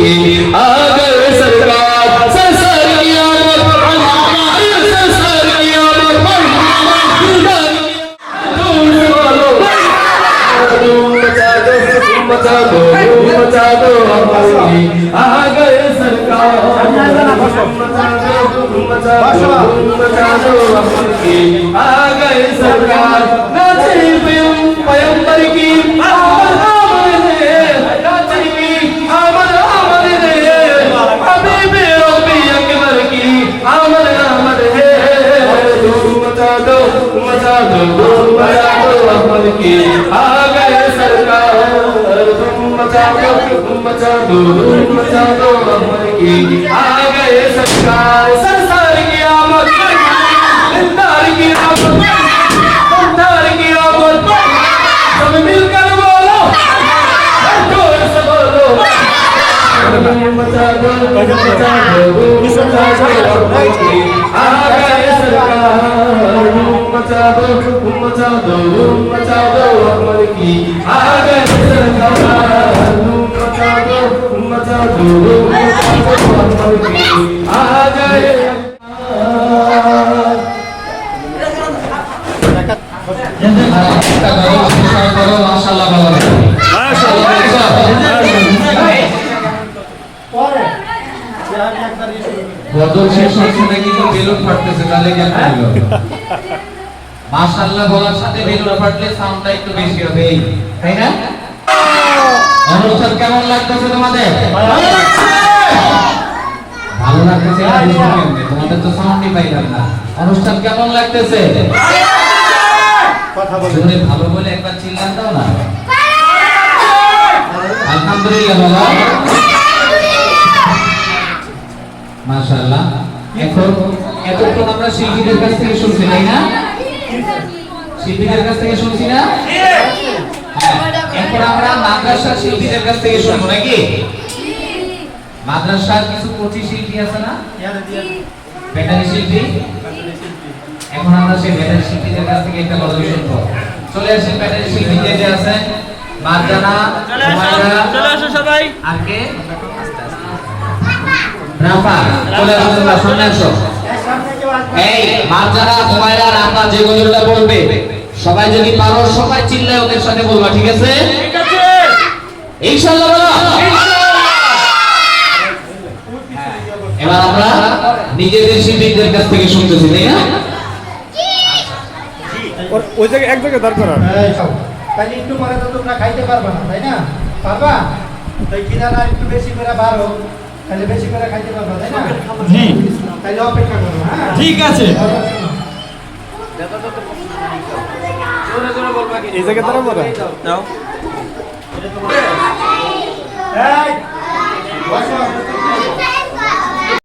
की आ गए सरकार सरसर की आमद सरसर की आमद मचा दो हमारी आ गए सरकार मचा दो हमारी आ गए सरकार नाचे पैगंबर की आमद नाचे की आमद है हबीबे रब्बी अकबर की आमद है मचा दो हमारी आ गए सरकार मचा दो हमारी आ गए सरकार सरसर की आमद दिलदार की आमद दिलदार की आमद सब मिलकर बोलो जोर से बोलो मचा दो आ गए सरकार मचा दो हमारी आ गए सरकार मचा दो हमारी आ गए माशाल्लाह বদল শেষ হচ্ছে নাকি তো বেলুন ফাটতেছে তাহলে কেন হলো মাশাআল্লাহ বলার সাথে বেলুন ফাটলে সাউন্ডটা একটু বেশি হবে তাই না অনুষ্ঠান কেমন লাগতেছে তোমাদের ভালো লাগতেছে তোমাদের তো সাউন্ডই পাইলাম না অনুষ্ঠান কেমন লাগতেছে কথা বলে ভালো বলে একবার চিল্লান দাও না আলহামদুলিল্লাহ বাবা মাশাআল্লাহ এতক্ষণ আমরা শিল্পীদের কাছ থেকে শুনছি তাই না শিল্পীদের কাছ থেকে শুনছি না এখন আমরা মাদ্রাসার শিল্পীদের কাছ থেকে শুনবো নাকি মাদ্রাসার কিছু কোচি শিল্পী আছে না ব্যাটারি শিল্পী এখন আমরা সেই ব্যাটারি শিল্পীদের কাছ থেকে একটা গজল শুনবো চলে আসেন ব্যাটারি শিল্পী যে আছেন মারজানা চলে আসো সবাই আর কে রাফা চলে আসো তোমরা সামনে আসো এই মারজানা হুমায়রা রাফা যে গজলটা বলবে সবাই যদি পারো সবাই চিল্লায় ওদের সাথে বলবা ঠিক আছে ইনশাআল্লাহ বলো এবার আমরা নিজেদের শিল্পীদের কাছ থেকে শুনতেছি তাই না ওই জায়গায় এক জায়গায় দাঁড় করা তাহলে একটু পরে তো তোমরা খাইতে পারবা না তাই না পারবা তাই কিনারা একটু বেশি করে বাড়ো তাহলে বেশি করে খাইতে পারবা তাই না জি তাহলে অপেক্ষা করো হ্যাঁ ঠিক আছে এই জায়গায় দাঁড়াবো না নাও এই বসো